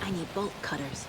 I need bolt cutters.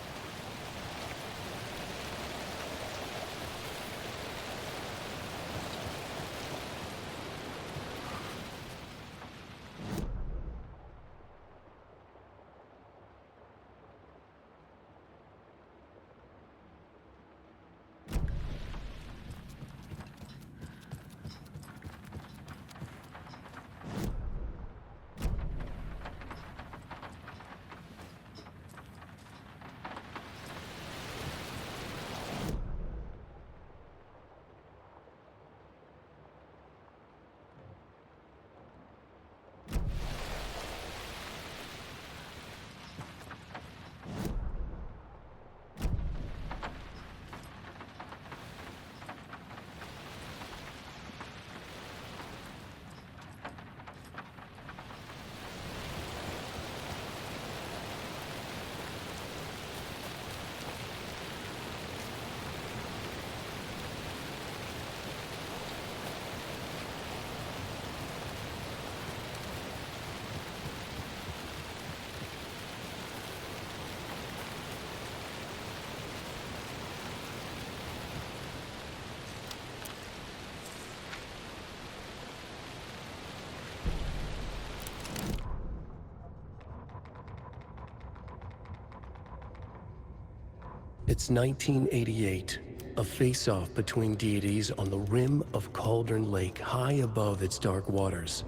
It's 1988, a face-off between deities on the rim of Cauldron Lake, high above its dark waters.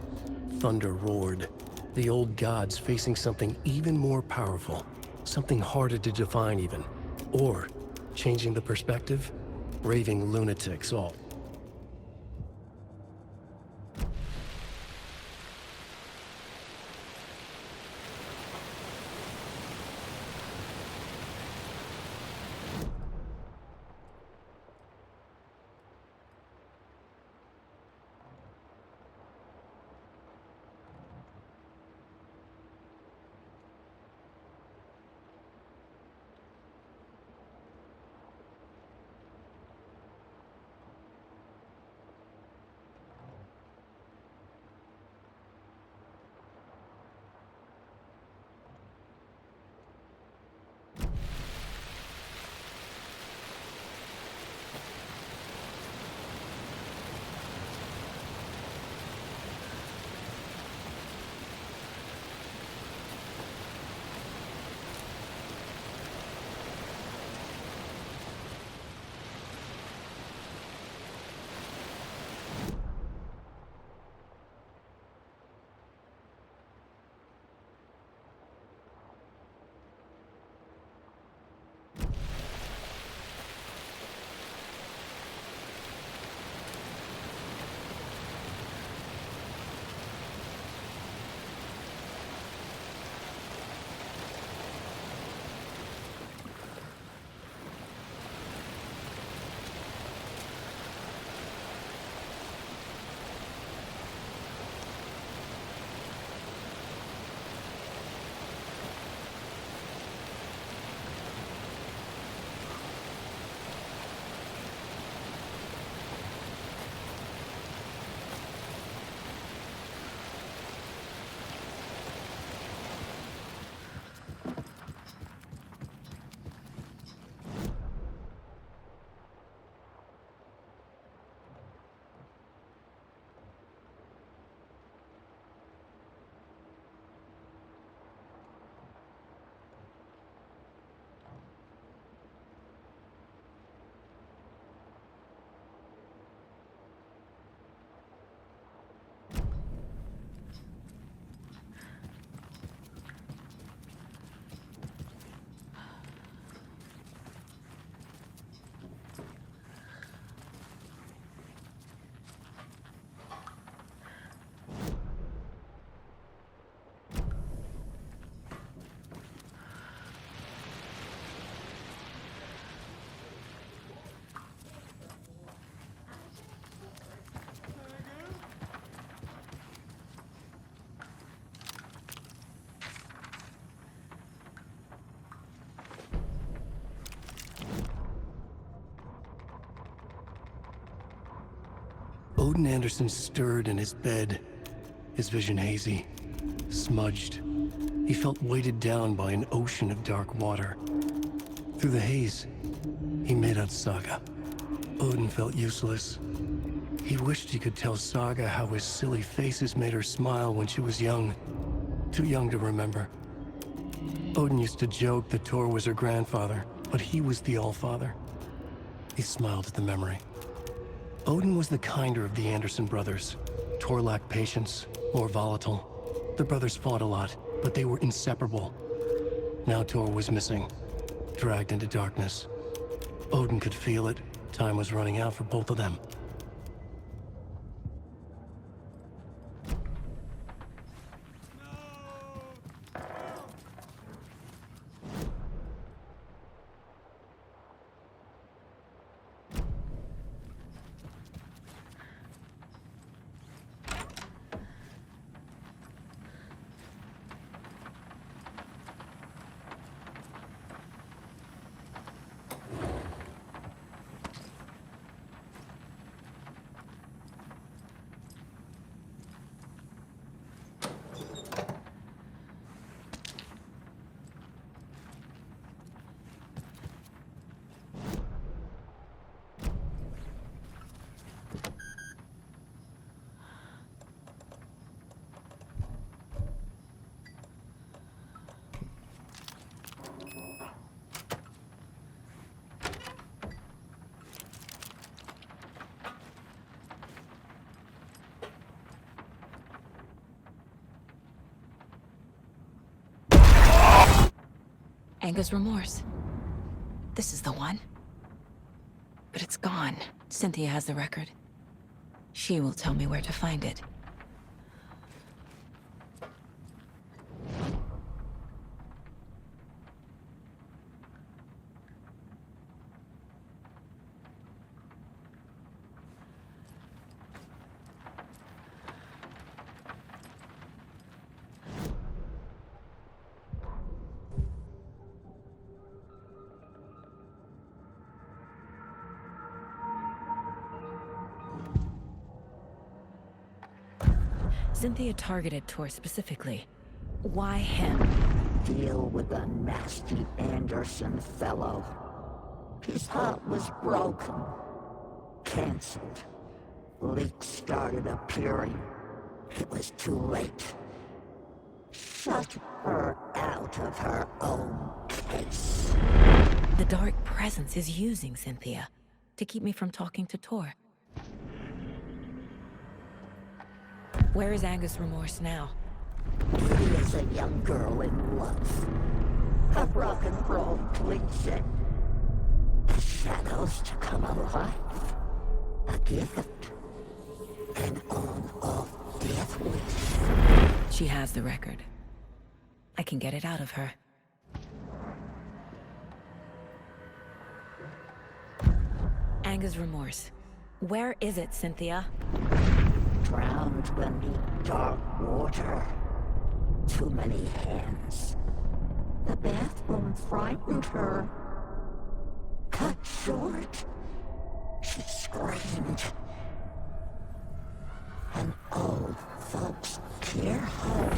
Thunder roared, the old gods facing something even more powerful, something harder to define even. Or, changing the perspective, raving lunatics all. Odin Anderson stirred in his bed, his vision hazy, smudged. He felt weighted down by an ocean of dark water. Through the haze, he made out Saga. Odin felt useless. He wished he could tell Saga how his silly faces made her smile when she was young. Too young to remember. Odin used to joke that Tor was her grandfather, but he was the Allfather. He smiled at the memory. Odin was the kinder of the Anderson brothers. Tor lacked patience, more volatile. The brothers fought a lot, but they were inseparable. Now Tor was missing, dragged into darkness. Odin could feel it. Time was running out for both of them. Anger's Remorse. This is the one. But it's gone. Cynthia has the record. She will tell me where to find it. Cynthia targeted Tor specifically. Why him? Deal with the nasty Anderson fellow. His heart was broken. Cancelled. Leaks started appearing. It was too late. Shut her out of her own case. The Dark Presence is using Cynthia to keep me from talking to Tor. Where is Anger's Remorse now? He is a young girl in love. A rock and roll cliche. The shadows to come alive. A gift. An on-off death wish. She has the record. I can get it out of her. Anger's Remorse. Where is it, Cynthia? Drowned beneath dark water. Too many hands. The bathroom frightened her. Cut short. She screamed. An old folks' care home.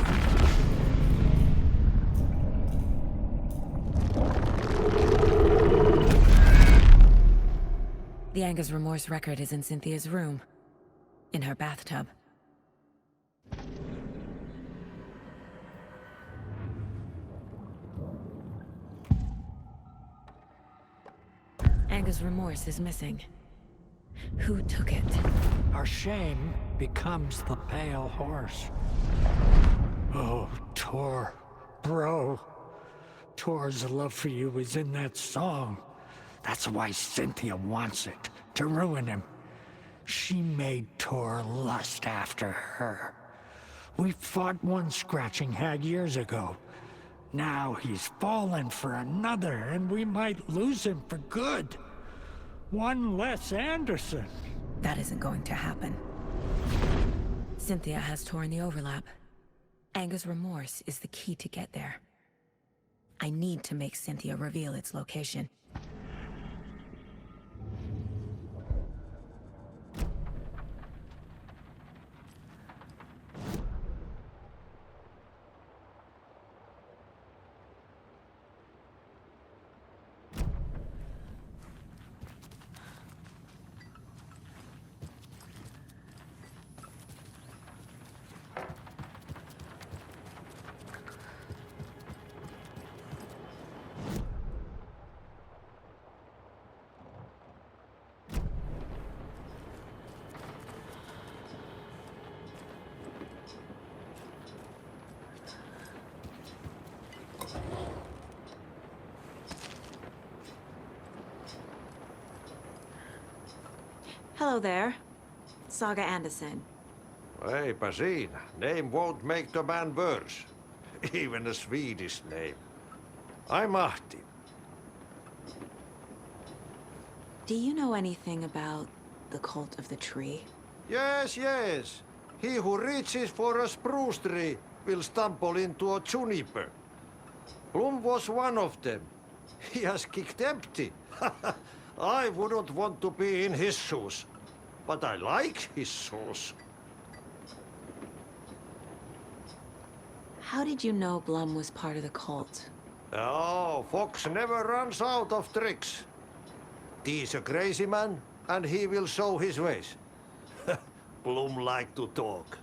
The Anger's Remorse record is in Cynthia's room. In her bathtub. Anger's Remorse is missing. Who took it? Our shame becomes the pale horse. Oh, Tor. Bro. Tor's love for you is in that song. That's why Cynthia wants it, to ruin him. She made Tor lust after her. We fought one scratching hag years ago. Now he's fallen for another, and we might lose him for good. One less Anderson. That isn't going to happen. Cynthia has Tor in the overlap. Anger's Remorse is the key to get there. I need to make Cynthia reveal its location. Hello there. Saga Anderson. Eipä siinä. Name won't make the man worse. Even a Swedish name. I'm Ahti. Do you know anything about the Cult of the Tree? Yes, yes. He who reaches for a spruce tree will stumble into a juniper. Blum was one of them. He has kicked empty. I wouldn't want to be in his shoes. But I like his shoes. How did you know Blum was part of the cult? Oh, Fox never runs out of tricks. He's a crazy man, and he will show his ways. Blum like to talk.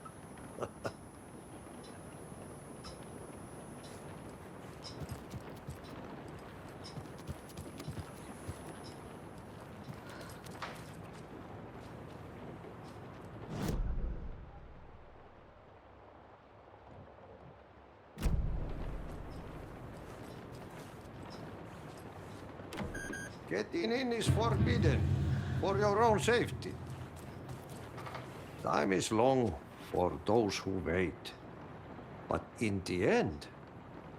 Getting in is forbidden, for your own safety. Time is long for those who wait. But in the end,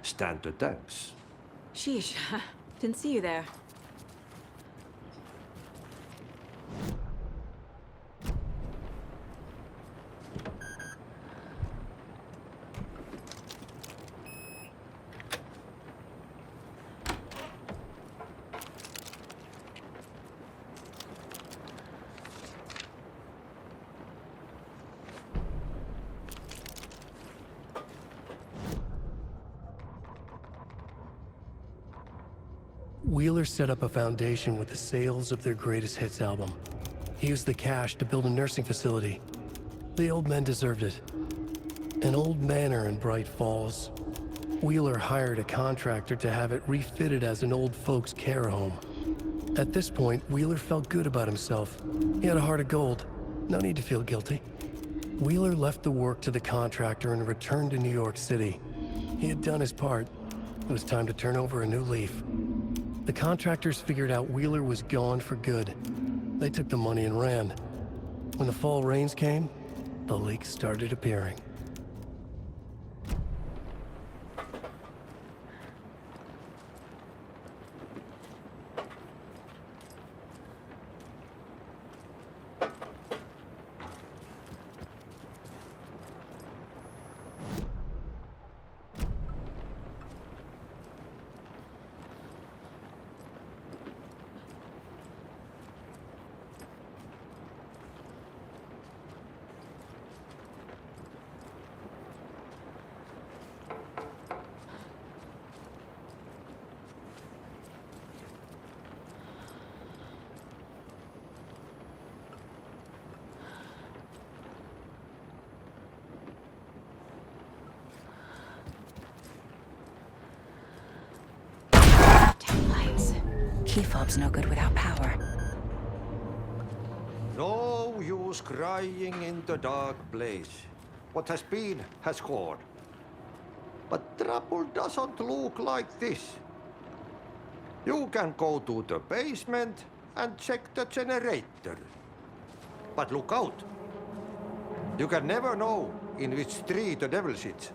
stand the thanks. Sheesh. Didn't see you there. Wheeler set up a foundation with the sales of their greatest hits album. He used the cash to build a nursing facility. The old men deserved it. An old manor in Bright Falls. Wheeler hired a contractor to have it refitted as an old folks' care home. At this point, Wheeler felt good about himself. He had a heart of gold. No need to feel guilty. Wheeler left the work to the contractor and returned to New York City. He had done his part. It was time to turn over a new leaf. The contractors figured out Wheeler was gone for good. They took the money and ran. When the fall rains came, the leaks started appearing. Key fob's no good without power. No use crying in the dark place. What has been has gone. But trouble doesn't look like this. You can go to the basement and check the generator. But look out. You can never know in which tree the devil sits.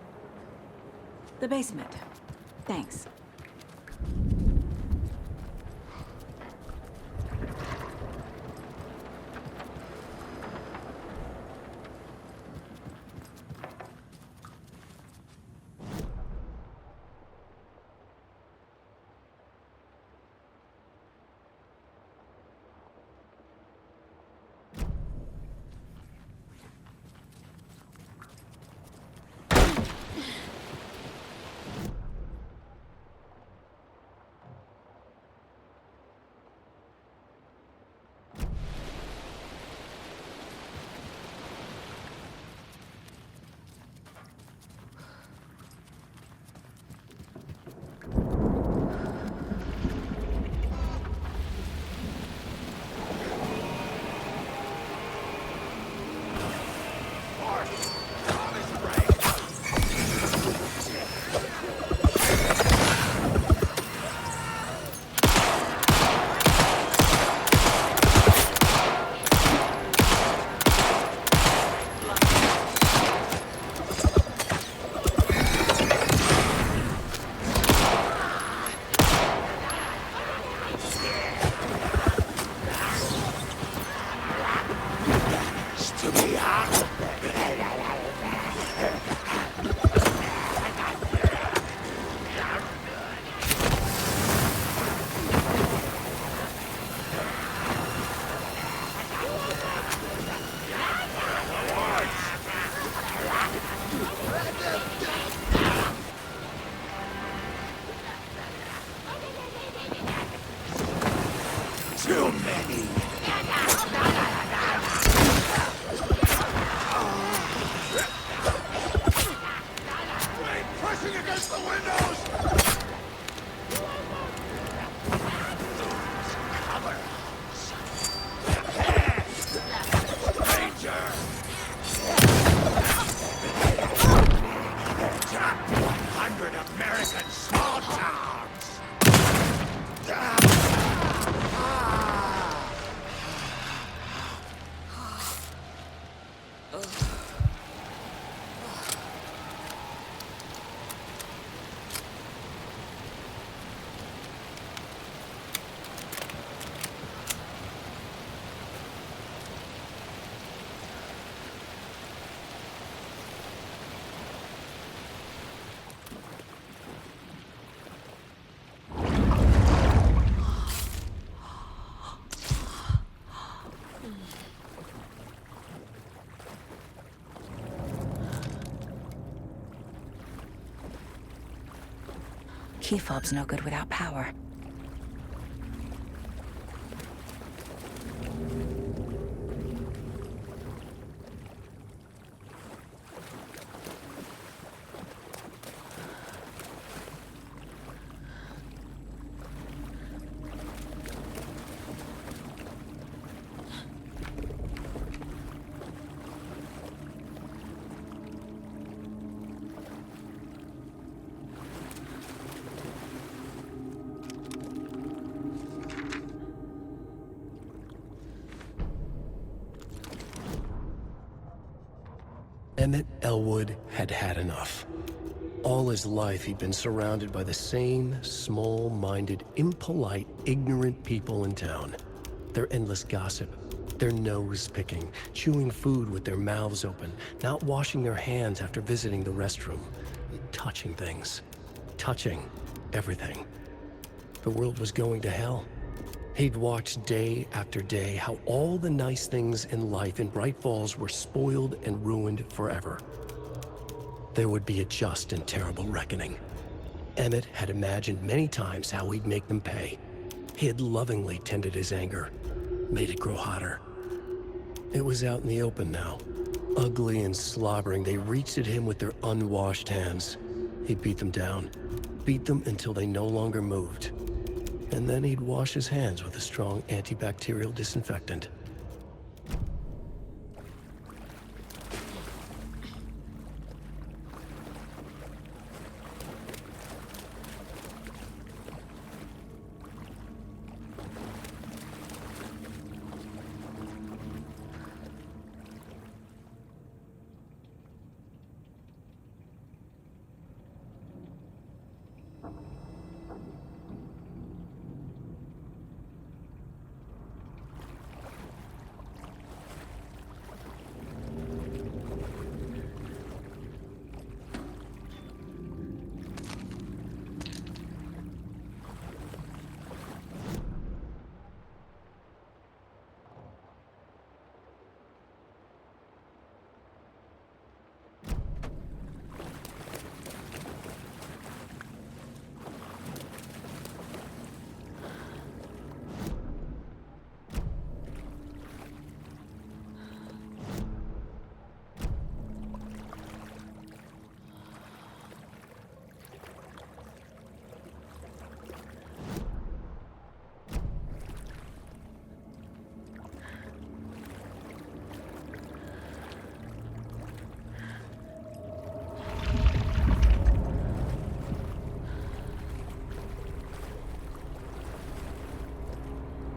The basement. Thanks. Brushing against the windows! Danger! 100 American small towns! Key fob's no good without power. Emmett Elwood had had enough. All his life, he'd been surrounded by the same small-minded, impolite, ignorant people in town. Their endless gossip, their nose-picking, chewing food with their mouths open, not washing their hands after visiting the restroom, touching things, touching everything. The world was going to hell. He'd watched day after day how all the nice things in life in Bright Falls were spoiled and ruined forever. There would be a just and terrible reckoning. Emmett had imagined many times how he'd make them pay. He had lovingly tended his anger, made it grow hotter. It was out in the open now. Ugly and slobbering, they reached at him with their unwashed hands. He'd beat them down, beat them until they no longer moved. And then he'd wash his hands with a strong antibacterial disinfectant.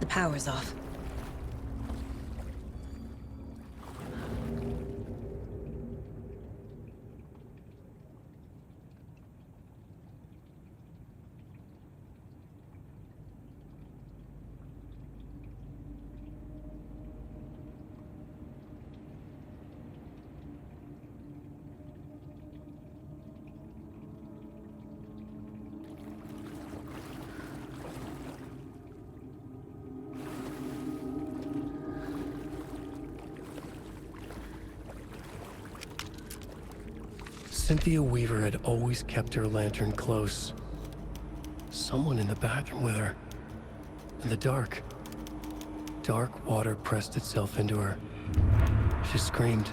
The power's off. Cynthia Weaver had always kept her lantern close. Someone in the bathroom with her. In the dark. Dark water pressed itself into her. She screamed.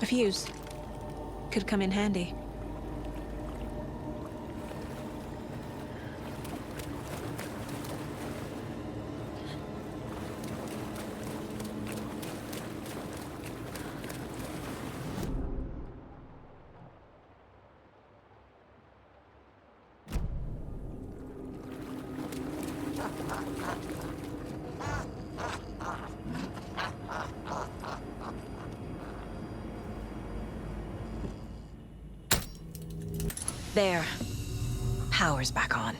fuse. Could come in handy. There. Power's back on.